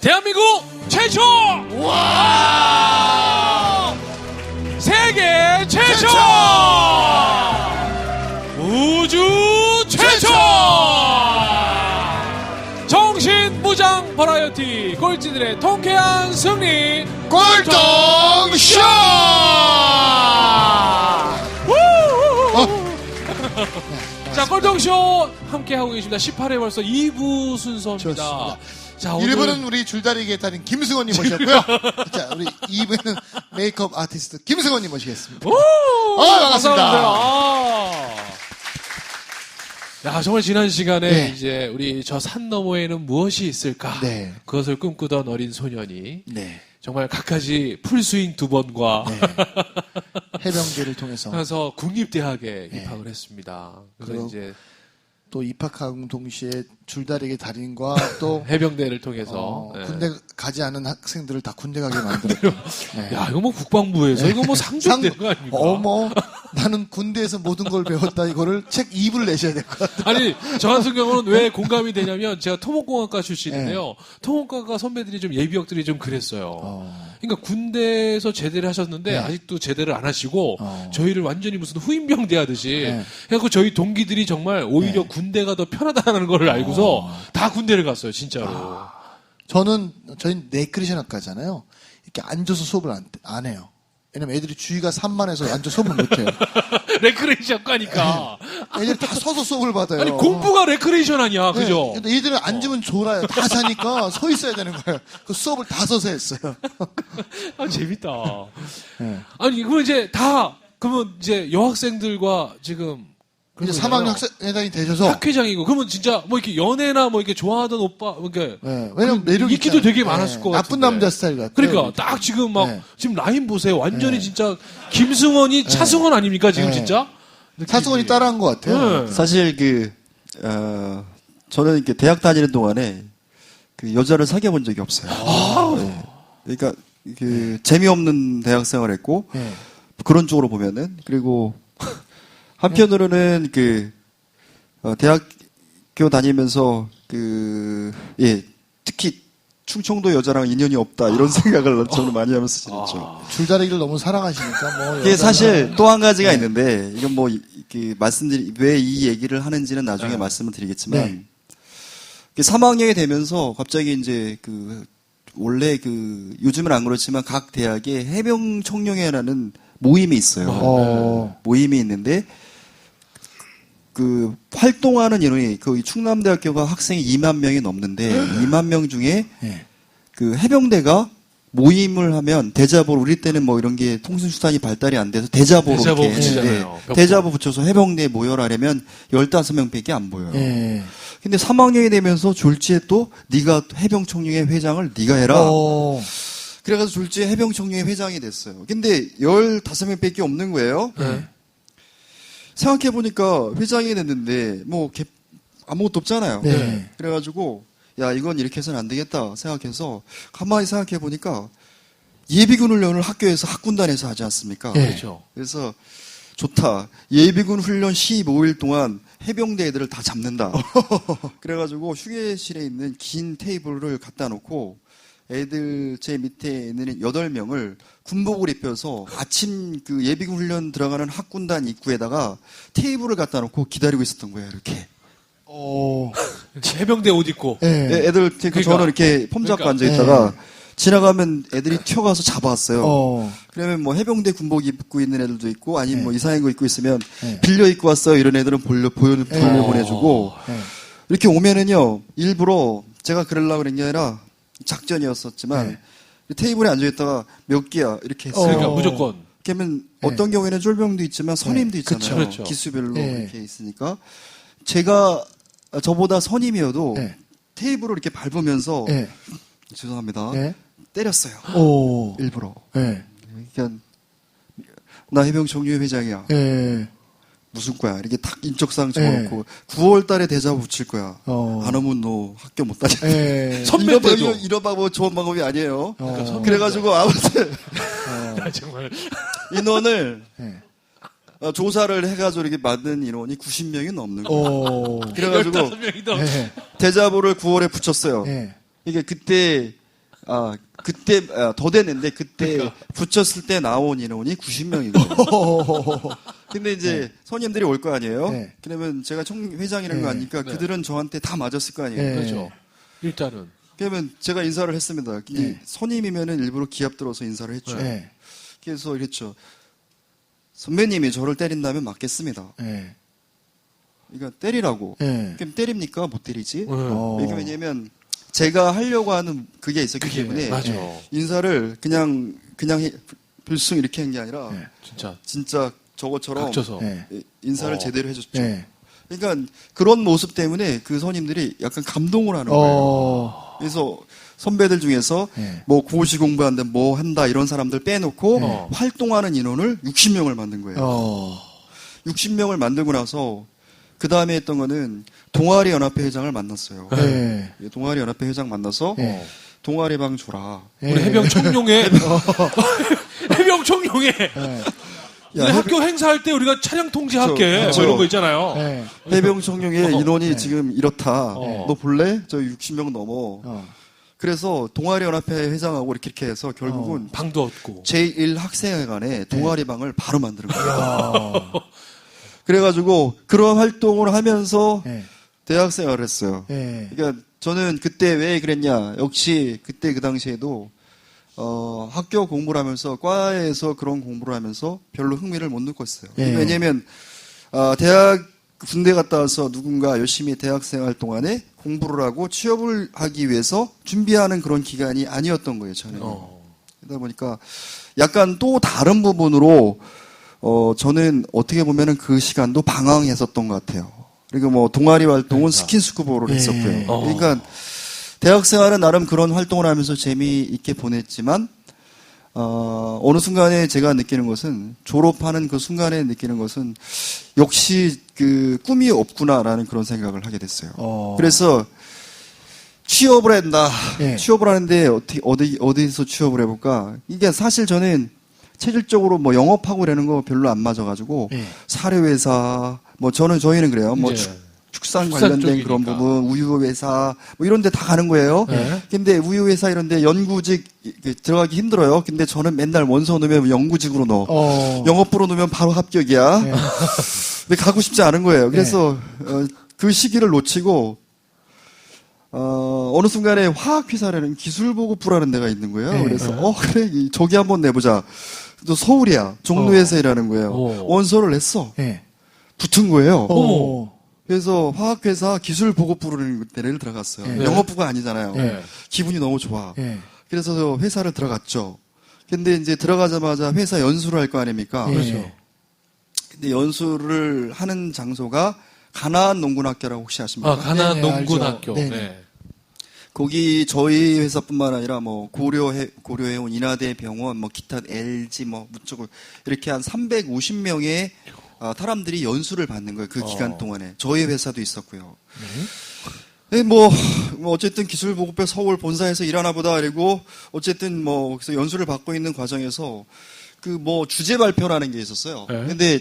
대한민국 최초! 와! 세계 최초! 우주 최초! 정신무장 버라이어티 꼴찌들의 통쾌한 승리 꼴통쇼! 자, 꼴통쇼 함께하고 계십니다. 18회 벌써 2부 순서입니다. 좋습니다. 자, 오늘 1부는 우리 줄다리기에 따른 김승원님 모셨고요. 자, 우리 2부는 메이크업 아티스트 김승원님 모시겠습니다. 반갑습니다. 야, 정말 지난 시간에 네. 이제 우리 저 산 너머에는 무엇이 있을까? 네. 그것을 꿈꾸던 어린 소년이 네. 정말 갖가지 풀스윙 2번과 네. 해병대를 통해서 그래서 국립대학에 네. 입학을 했습니다. 그리고 그래서 이제 또 입학하고 동시에 줄다리기 달인과 또 해병대를 통해서 네. 군대 가지 않은 학생들을 다 군대 가게 만들었고. 네. 야, 이거 뭐 국방부에서 이거 뭐 상주되는 거 아닙니까? 어머, 나는 군대에서 모든 걸 배웠다. 이거를 책 2부를 내셔야 될 것 같아요. 아니, 저 같은 경우는 왜 공감이 되냐면 제가 토목공학과 출신인데요. 토목공학과 선배들이 좀 예비역들이 좀 그랬어요. 그러니까 군대에서 제대를 하셨는데 네. 아직도 제대를 안 하시고 어. 저희를 완전히 무슨 후임병 대하듯이 네. 그래서 저희 동기들이 정말 오히려 네. 군대가 더 편하다는 걸 알고서 다 군대를 갔어요, 진짜로. 저희 네크리션 학과잖아요. 이렇게 앉아서 수업을 안 해요. 왜냐면 애들이 주의가 산만해서 앉아 수업을 못 해요. 레크레이션 과니까. 애들이 다 서서 수업을 받아요. 아니, 공부가 레크레이션 아니야, 네. 그죠? 근데 얘들은 앉으면 졸아요. 다 자니까 서 있어야 되는 거예요. 그 수업을 다 서서 했어요. 아, 재밌다. 네. 아니, 그러면 이제 그러면 이제 여학생들과 지금 이제 3학년 학생회장이 되셔서. 학회장이고, 그러면 진짜 뭐 이렇게 연애나 뭐 이렇게 좋아하던 오빠, 뭐 이렇게. 네. 왜냐면 매력이 인기도 있잖아요. 되게 많았을 것 같은데. 나쁜 남자 스타일 같아요. 그러니까 딱 지금 막 네. 지금 라인 보세요. 완전히 진짜 김승원이 차승원 아닙니까 지금 네. 진짜? 차승원이 따라한 것 같아요. 네. 사실 저는 이렇게 대학 다니는 동안에 그 여자를 사귀어 본 적이 없어요. 네. 그러니까 재미없는 대학 생활을 했고 네. 그런 쪽으로 보면은 그리고 한편으로는 대학교 다니면서 특히 충청도 여자랑 인연이 없다 이런 생각을 저는 많이 하면서 지냈죠. 줄다리기를 너무 사랑하시니까 뭐. 이게 사실 또 한 가지가 네. 있는데 이건 뭐 왜 이 얘기를 하는지는 나중에 말씀을 드리겠지만 네. 3학년이 되면서 갑자기 이제 원래 요즘은 안 그렇지만 각 대학에 해병 청룡회라는 모임이 있어요. 모임이 있는데 활동하는 인원이 충남대학교가 학생이 2만 명이 넘는데 2만 명 중에 네. 해병대가 모임을 하면 대자보로 우리 때는 뭐 이런 게 통신수단이 발달이 안 돼서 대자보로 대자보 이렇게 붙이잖아요. 했는데 벽보. 대자보 붙여서 해병대에 모여라려면 15명밖에 안 보여요. 네. 근데 3학년이 되면서 졸지에 또 네가 해병청룡회 회장을 네가 해라. 그래가지고 졸지에 해병청룡회 회장이 됐어요. 근데 15명밖에 없는 거예요. 네. 생각해보니까 회장이 됐는데 아무것도 없잖아요. 네. 그래가지고 야 이건 이렇게 해서는 안 되겠다 생각해서 가만히 생각해보니까 예비군 훈련을 학교에서 학군단에서 하지 않습니까? 네. 그렇죠. 그래서 좋다. 예비군 훈련 15일 동안 해병대 애들을 다 잡는다. 그래가지고 휴게실에 있는 긴 테이블을 갖다 놓고 애들 제 밑에 있는 8명을 군복을 입혀서 아침 예비군 훈련 들어가는 학군단 입구에다가 테이블을 갖다 놓고 기다리고 있었던 거예요, 이렇게. 해병대 옷 입고. 네. 애들, 저는 이렇게 폼 잡고 앉아있다가 지나가면 애들이 튀어가서 잡아왔어요. 그러면 뭐 해병대 군복 입고 있는 애들도 있고 아니면 뭐 이상한 거 입고 있으면 빌려 입고 왔어요. 이런 애들은 보내주고 이렇게 오면은요, 일부러 제가 그러려고 그런 게 아니라 작전이었었지만 테이블에 앉아있다가 몇 개야 이렇게 했어요. 그러니까 무조건. 그러면 어떤 경우에는 쫄병도 있지만 선임도 있잖아요. 그렇죠. 기수별로 이렇게 있으니까 저보다 선임이어도 테이블을 이렇게 밟으면서 죄송합니다. 때렸어요. 일부러. 그러니까 나 해병청룡회 회장이야. 무슨 거야? 이렇게 탁 인적사항 적어놓고 9월 달에 대자보 붙일 거야. 안 오면 너 학교 못 다녀. 선배들도. 이러봐 뭐 좋은 방법이 아니에요. 그래가지고 아무튼 정말. 인원을 조사를 해가지고 이렇게 만든 인원이 90명이 넘는 거예요. 그래가지고 15명이 더. 대자보를 9월에 붙였어요. 네. 이게 그때 그때 더 됐는데 그때 붙였을 때 나온 인원이 90명이거든요. 근데 이제 손님들이 올 거 아니에요. 네. 그러면 제가 회장이라는 거 아니까 그들은 저한테 다 맞았을 거 아니에요. 네. 그렇죠. 일단은. 그러면 제가 인사를 했습니다. 선임이면은 일부러 기합 들어서 인사를 했죠. 네. 그래서 이랬죠. 선배님이 저를 때린다면 맞겠습니다. 네. 그러니까 때리라고. 네. 그럼 때립니까? 못 때리지? 어. 이게 왜냐면 제가 하려고 하는 그게 있었기 때문에 맞아. 인사를 그냥 불쑥 이렇게 한 게 아니라 진짜 저것처럼 각져서. 인사를 제대로 해줬죠. 네. 그러니까 그런 모습 때문에 그 선임들이 약간 감동을 하는 거예요. 그래서 선배들 중에서 뭐 고시 공부하는데 뭐 한다 이런 사람들 빼놓고 활동하는 인원을 60명을 만든 거예요. 60명을 만들고 나서 그 다음에 했던 거는 동아리 연합회 회장을 만났어요. 동아리 연합회 회장 만나서 동아리방 주라. 우리 해병 청룡회 해병 청룡회 우리 학교 행사할 때 우리가 차량 통제할게 그렇죠. 뭐 이런 거 있잖아요. 해병 청룡회 인원이 지금 이렇다. 너 볼래? 저 60명 넘어. 그래서 동아리 연합회 회장하고 이렇게 해서 결국은 방도 얻고 제1학생회관에 동아리방을 바로 만드는 거예요. 그래가지고 그런 활동을 하면서 대학생활을 했어요. 그러니까 저는 그때 왜 그랬냐? 역시 그때 그 당시에도 학교 공부를 하면서 과에서 그런 공부를 하면서 별로 흥미를 못 느꼈어요. 왜냐하면 대학 군대 갔다 와서 누군가 열심히 대학생활 동안에 공부를 하고 취업을 하기 위해서 준비하는 그런 기간이 아니었던 거예요. 저는. 그러다 보니까 약간 또 다른 부분으로 저는 어떻게 보면은 그 시간도 방황했었던 것 같아요. 그리고 뭐 동아리 활동은 스킨스쿠버를 했었고요. 그러니까 대학생활은 나름 그런 활동을 하면서 재미있게 보냈지만 어느 순간에 제가 느끼는 것은 졸업하는 그 순간에 느끼는 것은 역시 그 꿈이 없구나라는 그런 생각을 하게 됐어요. 그래서 취업을 한다. 취업을 하는데 어디서 취업을 해볼까? 이게 사실 저는 체질적으로 뭐 영업하고 이러는 거 별로 안 맞아가지고 사료회사 뭐 저희는 그래요. 뭐 축산 관련된 쪽이니까. 그런 부분, 우유회사 뭐 이런 데 다 가는 거예요. 근데 우유회사 이런 데 연구직 들어가기 힘들어요. 근데 저는 맨날 원서 넣으면 연구직으로 넣어. 영업부로 넣으면 바로 합격이야. 근데 가고 싶지 않은 거예요. 그래서 그 시기를 놓치고 어느 순간에 화학회사라는 기술보급부라는 데가 있는 거예요. 그래서 그래 저기 한번 내보자. 또 서울이야. 종로에서 일하는 거예요. 원서를 냈어. 붙은 거예요. 그래서 화학회사 기술보급부라는 데를 들어갔어요. 영업부가 아니잖아요. 기분이 너무 좋아. 그래서 회사를 들어갔죠. 근데 이제 들어가자마자 회사 연수를 할 거 아닙니까? 그렇죠. 근데 연수를 하는 장소가 가나안 농군학교라고 혹시 아십니까? 가나안 네, 농군학교. 알죠. 네. 거기 저희 회사뿐만 아니라 뭐 고려해운 인하대병원, 뭐 기타 LG 뭐 무척 이렇게 한 350명의 사람들이 연수를 받는 거예요. 그 기간 동안에 저희 회사도 있었고요. 네, 뭐 어쨌든 기술보급회 서울 본사에서 일하나 보다 그리고 어쨌든 뭐 그래서 연수를 받고 있는 과정에서 그 뭐 주제 발표라는 게 있었어요. 근데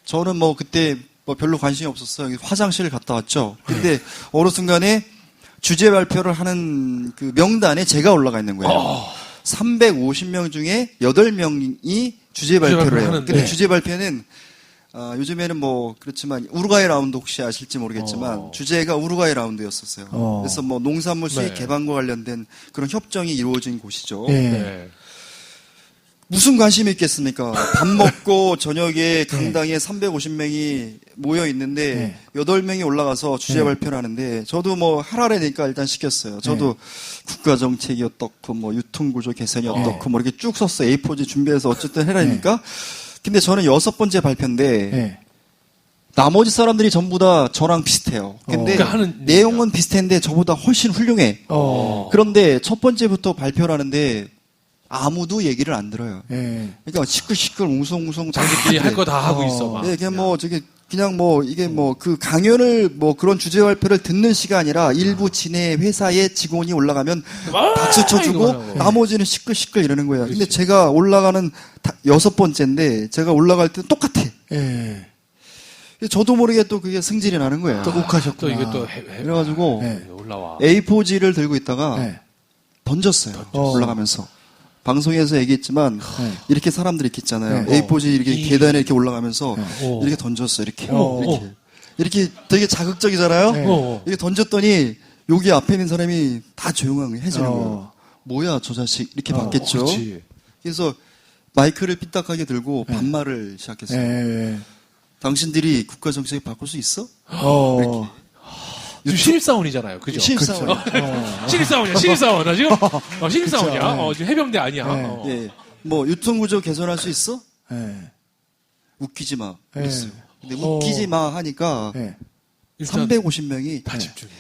저는 뭐 그때 뭐 별로 관심이 없었어요. 화장실을 갔다 왔죠. 근데 어느 순간에 주제 발표를 하는 그 명단에 제가 올라가 있는 거예요. 350명 중에 8명이 주제 발표를 해요. 근데 주제 발표는 요즘에는 뭐 그렇지만 우루과이 라운드 혹시 아실지 모르겠지만 주제가 우루과이 라운드였었어요. 그래서 뭐 농산물 수입 개방과 관련된 그런 협정이 이루어진 곳이죠. 무슨 관심이 있겠습니까? 밥 먹고 저녁에 강당에 350명이 모여 있는데 8명이 올라가서 주제 발표를 하는데 저도 뭐 하라니까 일단 시켰어요. 저도 국가정책이 어떻고 뭐 유통구조 개선이 어떻고 뭐 이렇게 쭉 썼어요. A4지 준비해서 어쨌든 해라니까. 근데 저는 6번째 발표인데 나머지 사람들이 전부 다 저랑 비슷해요. 근데 그러니까 하는 내용은 비슷한데 저보다 훨씬 훌륭해. 그런데 첫 번째부터 발표를 하는데 아무도 얘기를 안 들어요. 그러니까 시끌시끌 웅성웅성 자기들끼리 할 거 다 하고 있어. 막. 네, 그냥 뭐 저기 그냥 뭐 이게 뭐 그 강연을 뭐 그런 주제 발표를 듣는 시가 아니라 일부 진해 회사의 직원이 올라가면 박수 쳐주고 나머지는 시끌시끌 이러는 거예요. 근데 제가 올라가는 6번째인데 제가 올라갈 때는 똑같아. 저도 모르게 또 그게 승질이 나는 거예요. 또 욱하셨구나. 또 이게 또 그래가지고 올라와. A4지를 들고 있다가 던졌어요. 올라가면서. 방송에서 얘기했지만 이렇게 사람들이 이렇게 있잖아요. A4지 이렇게 계단에 이렇게 올라가면서 이렇게 던졌어요. 이렇게 되게 자극적이잖아요. 이렇게 던졌더니 여기 앞에 있는 사람이 다 조용해지는 거예요. 뭐야 저 자식 이렇게 봤겠죠. 그래서 마이크를 삐딱하게 들고 반말을 시작했어요. 당신들이 국가 정책을 바꿀 수 있어? 지금 신입사원이잖아요. 그죠? 신입사원. 신입사원이야, 지금? 신입사원이야. 지금 해병대 아니야. 예. 뭐, 유통구조 개선할 수 있어? 웃기지 마. 그랬어요. 근데 웃기지 마 하니까 350명이 다 집중해.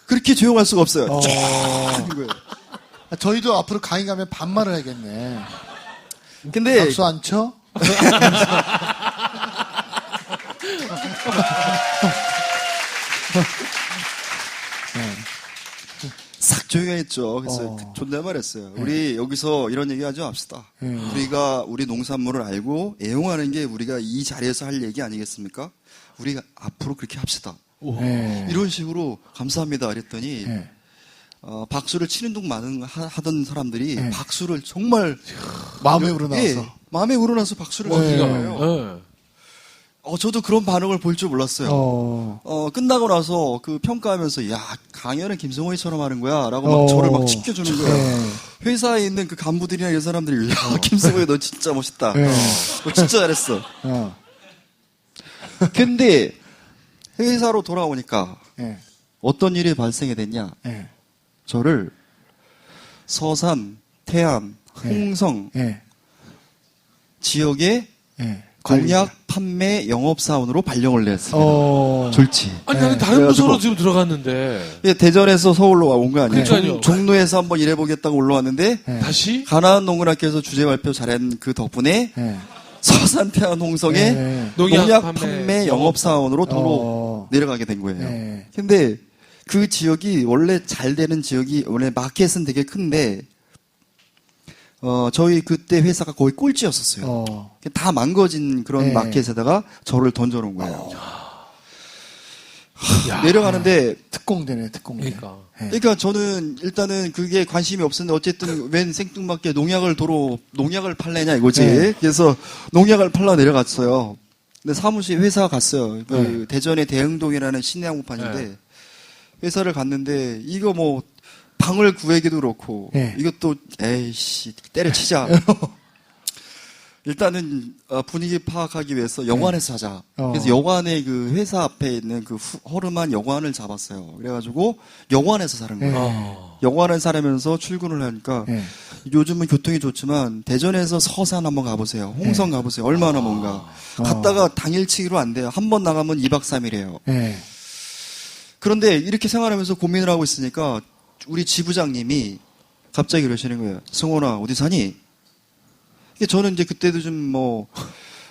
그렇게 조용할 수가 없어요. 쫙 하는 거예요. 저희도 앞으로 강의 가면 반말을 해야겠네. 근데 박수 안 쳐? 싹 조용했죠. 그래서 존댓말했어요. 우리 여기서 이런 얘기 하지 맙시다. 우리가 우리 농산물을 알고 애용하는 게 우리가 이 자리에서 할 얘기 아니겠습니까? 우리가 앞으로 그렇게 합시다. 이런 식으로 감사합니다. 그랬더니 박수를 치는 둥 마는 하던 사람들이 박수를 정말 마음에 우러나와서. 마음에 우러나서 박수를 치는 거예요. 저도 그런 반응을 볼 줄 몰랐어요. 끝나고 나서 그 평가하면서, 야, 강연은 김성호이처럼 하는 거야. 라고 막 저를 막 지켜주는 거예요. 회사에 있는 그 간부들이나 이런 사람들이, 야, 김성호이 너 진짜 멋있다. 너 진짜 잘했어. 근데 회사로 돌아오니까 어떤 일이 발생이 됐냐. 저를 서산, 태안, 홍성 지역에 공약 판매 영업사원으로 발령을 냈습니다. 졸지. 아니, 나는 다른 부서로 지금 들어갔는데. 예, 대전에서 서울로 온 거 아니에요? 그러니까요. 종로에서 한번 일해보겠다고 올라왔는데, 다시? 가나안 농군학교에서 주제 발표 잘한 그 덕분에, 서산 태안 홍성에 농약 판매 영업사원으로 도로 내려가게 된 거예요. 근데 그 지역이 원래 잘 되는 지역이, 원래 마켓은 되게 큰데, 저희 그때 회사가 거의 꼴찌였었어요. 다 망가진 그런 마켓에다가 저를 던져놓은 거예요. 내려가는데 특공대네, 특공대. 그러니까 저는 일단은 그게 관심이 없었는데 어쨌든 웬 생뚱맞게 농약을 팔래냐 이거지. 그래서 농약을 팔러 내려갔어요. 근데 사무실 회사 갔어요. 그 대전의 대흥동이라는 시내 한복판인데 회사를 갔는데 이거 뭐 방을 구하기도 그렇고 이것도 에이씨 때려치자. 일단은 분위기 파악하기 위해서 여관에서 하자. 그래서 여관에 그 회사 앞에 있는 그 허름한 여관을 잡았어요. 그래가지고 여관에서 사는 거예요. 여관을 살면서 출근을 하니까 요즘은 교통이 좋지만 대전에서 서산 한번 가보세요. 홍성 가보세요. 얼마나 뭔가. 갔다가 당일치기로 안 돼요. 한 번 나가면 2박 3일이에요. 그런데 이렇게 생활하면서 고민을 하고 있으니까 우리 지부장님이 갑자기 그러시는 거예요. 승원아, 어디 사니? 저는 이제 그때도 좀 뭐,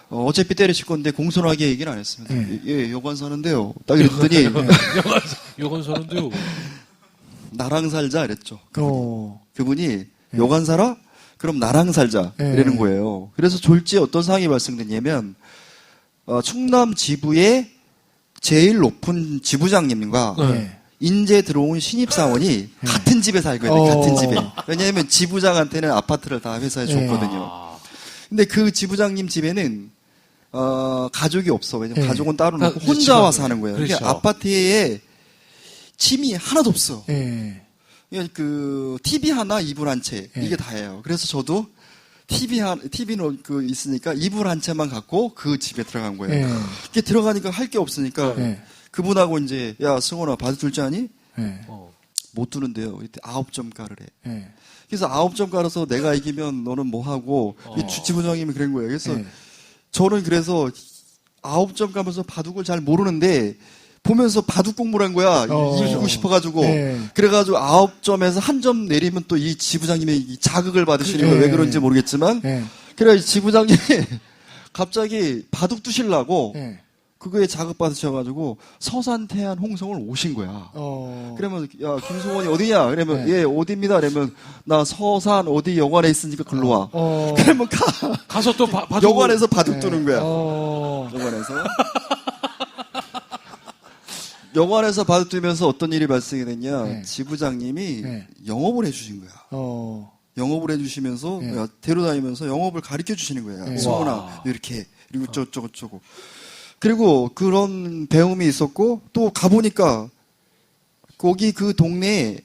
어차피 때려칠 건데 공손하게 얘기는 안 했습니다. 예, 여관 사는데요. 딱 이랬더니. 여관 사는데요. 나랑 살자 이랬죠. 그분이 여관 살아? 그럼 나랑 살자. 이러는 거예요. 그래서 졸지에 어떤 상황이 발생됐냐면, 충남 지부의 제일 높은 지부장님과 인제 들어온 신입사원이 같은 집에 살거든요. 같은 집에. 왜냐하면 지부장한테는 아파트를 다 회사에 줬거든요. 근데 그 지부장님 집에는 가족이 없어. 왜냐면 가족은 따로 놓고 혼자 와서 하는 거예요. 그렇죠. 그러니까 아파트에 침이 하나도 없어. 그냥 그 TV 하나, 이불 한 채 이게 다예요. 그래서 저도 TV는 그 있으니까 이불 한 채만 갖고 그 집에 들어간 거예요. 이게 들어가니까 할 게 없으니까 그분하고 이제 야 승원아 바둑 둘 줄 아니? 못 두는데요. 이때 9점 깔으래. 그래서 9점 깔아서 내가 이기면 너는 뭐 하고 지부장님이 그런 거예요. 그래서 저는 그래서 9점 까면서 바둑을 잘 모르는데 보면서 바둑 공부를 한 거야. 이기고 싶어가지고. 그래가지고 9점에서 한 점 내리면 또 이 지부장님의 자극을 받으시는 거예요. 왜 그런지 모르겠지만. 그래 지부장님이 갑자기 바둑 두시려고 그거에 자극받으셔가지고 서산 태안 홍성을 오신 거야. 그러면 야 김승원이 어디냐? 그러면 예 어디입니다. 그러면 나 서산 어디 여관에 있으니까 글로 와. 그러면 가서 또 바둑 여관에서 바둑 두는 거야. 여관에서. 영화관에서 바둑두면서 어떤 일이 발생이 됐냐. 네. 지부장님이 네. 영업을 해주신 거야. 영업을 해주시면서 네. 데려다니면서 영업을 가르쳐 주시는 거예요. 네. 승훈아 이렇게 그리고 저쩌고 그리고 그런 배움이 있었고 또 가보니까 거기 그 동네에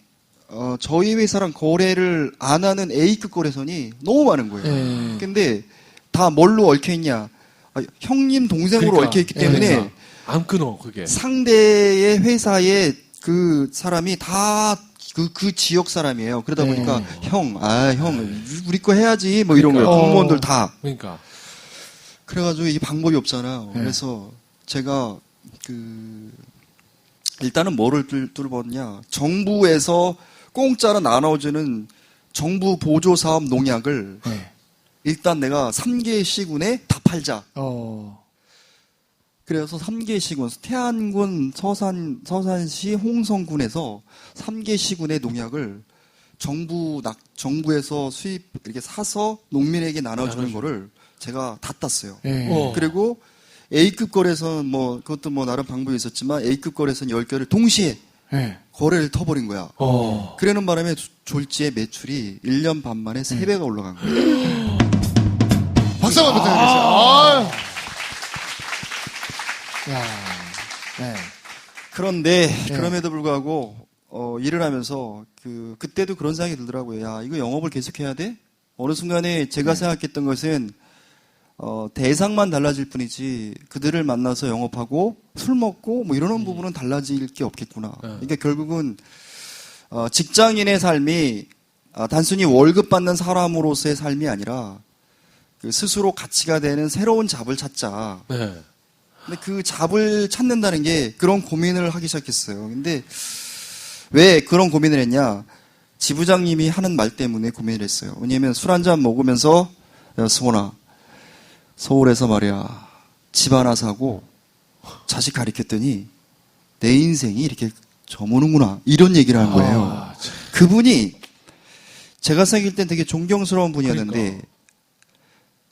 저희 회사랑 거래를 안 하는 A급 거래선이 너무 많은 거예요. 네. 근데 다 뭘로 얽혀있냐. 형님 동생으로 그러니까, 얽혀있기 때문에 그러니까. 안 끊어 그게. 상대의 회사의 그 사람이 다 그 지역 사람이에요. 그러다 보니까 형, 우리 거 해야지 뭐 이런 그러니까. 거예요. 공무원들 다. 그러니까. 그래가지고 이게 방법이 없잖아요. 네. 그래서 제가 일단은 뭐를 뚫어봤냐. 정부에서 공짜로 나눠주는 정부 보조 사업 농약을 네. 일단 내가 3개 시군에 다 팔자. 그래서 3개 시군, 태안군 서산시 홍성군에서 3개 시군의 농약을 정부에서 수입 이렇게 사서 농민에게 나눠주는 거를 제가 다 땄어요. 그리고 A급 거래선 그것도 나름 방법이 있었지만 A급 거래선 10개를 동시에 거래를 터버린 거야. 그러는 바람에 졸지의 매출이 1년 반 만에 3배가 올라간 거예요. 박수 한번 부탁드리겠습니다. 그런데 그럼에도 불구하고 일을 하면서 그때도 그런 생각이 들더라고요. 야, 이거 영업을 계속해야 돼? 어느 순간에 제가 생각했던 것은 대상만 달라질 뿐이지 그들을 만나서 영업하고 술 먹고 뭐 이러는 부분은 달라질 게 없겠구나. 그러니까 결국은 직장인의 삶이 단순히 월급 받는 사람으로서의 삶이 아니라 스스로 가치가 되는 새로운 잡을 찾자. 네. 근데 그 잡을 찾는다는 게 그런 고민을 하기 시작했어요. 근데 왜 그런 고민을 했냐? 지부장님이 하는 말 때문에 고민을 했어요. 왜냐면 술 한잔 먹으면서 야, 승원아, 서울에서 말이야 집 하나 사고 자식 가르쳤더니 내 인생이 이렇게 저무는구나 이런 얘기를 하는 거예요. 그분이 제가 생각할 땐 되게 존경스러운 분이었는데 그러니까.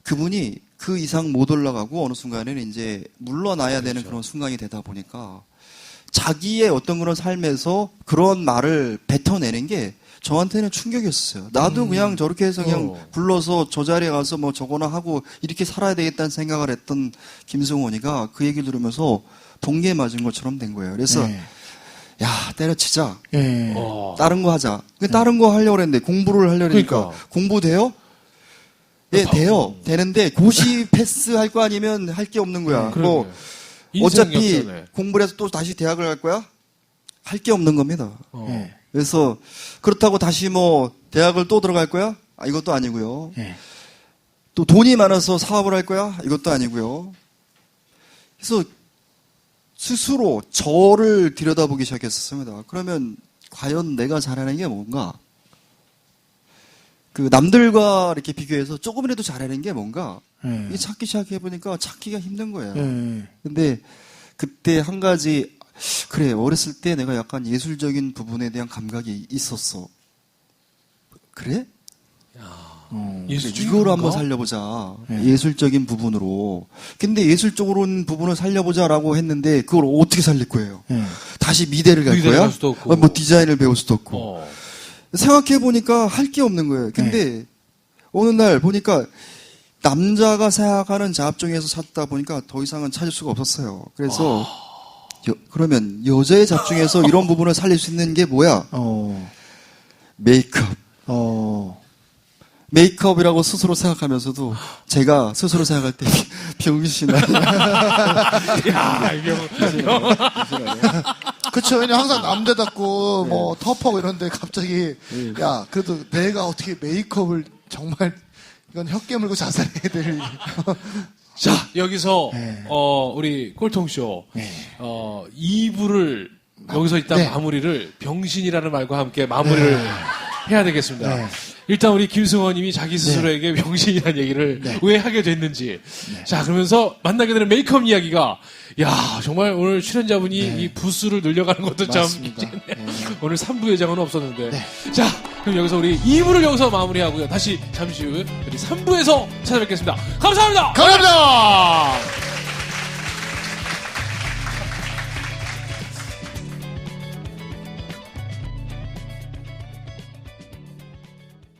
그분이 그 이상 못 올라가고 어느 순간에는 이제 물러나야 되는 그런 순간이 되다 보니까 자기의 어떤 그런 삶에서 그런 말을 뱉어내는 게 저한테는 충격이었어요. 나도 그냥 저렇게 해서 그냥 불러서 저 자리에 가서 뭐 저거나 하고 이렇게 살아야 되겠다는 생각을 했던 김승원이가 그 얘기 들으면서 번개 맞은 것처럼 된 거예요. 그래서 야, 때려치자. 다른 거 하자. 다른 거 하려고 했는데 공부를 하려고 하니까 그러니까. 공부 돼요? 예, 돼요. 되는데 고시 패스할 거 아니면 할 게 없는 거야. 뭐 어차피 역전에. 공부를 해서 또 다시 대학을 갈 거야? 할 게 없는 겁니다. 그래서 그렇다고 다시 뭐 대학을 또 들어갈 거야? 이것도 아니고요. 또 돈이 많아서 사업을 할 거야? 이것도 아니고요. 그래서 스스로 저를 들여다보기 시작했습니다. 그러면 과연 내가 잘하는 게 뭔가? 남들과 이렇게 비교해서 조금이라도 잘하는 게 뭔가? 이 찾기 시작해보니까 찾기가 힘든 거예요. 근데 그때 한 가지, 그래, 어렸을 때 내가 약간 예술적인 부분에 대한 감각이 있었어. 그래? 이걸 한번 살려보자. 예술적인 부분으로. 근데 예술적으로 부분을 살려보자라고 했는데 그걸 어떻게 살릴 거예요? 다시 미대를 갈 거야? 갈 수도 없고. 뭐 디자인을 배울 수도 없고. 생각해보니까 할 게 없는 거예요. 근데 어느 날 보니까 남자가 생각하는 잡 중에서 찾다 보니까 더 이상은 찾을 수가 없었어요. 그래서 그러면 여자의 잡 중에서 이런 부분을 살릴 수 있는 게 뭐야? 메이크업. 메이크업이라고 스스로 생각하면서도 제가 스스로 생각할 때 병신아. 야, 이게 그쵸. 왜냐면 항상 남대답고, 뭐, 터프하고 이런데 갑자기, 야, 그래도 내가 어떻게 메이크업을 정말, 이건 혀 깨물고 자살해야 될. 자, 여기서, 우리 꼴통쇼, 2부를 여기서 일단 마무리를 병신이라는 말과 함께 마무리를 해야 되겠습니다. 일단 우리 김승원님이 자기 스스로에게 병신이라는 얘기를 왜 하게 됐는지. 자, 그러면서 만나게 되는 메이크업 이야기가, 야, 정말 오늘 출연자분이 이 부스를 늘려가는 것도 참, 오늘 3부 예정은 없었는데. 자, 그럼 여기서 우리 2부를 여기서 마무리하고요. 다시 잠시 후 우리 3부에서 찾아뵙겠습니다. 감사합니다! 감사합니다!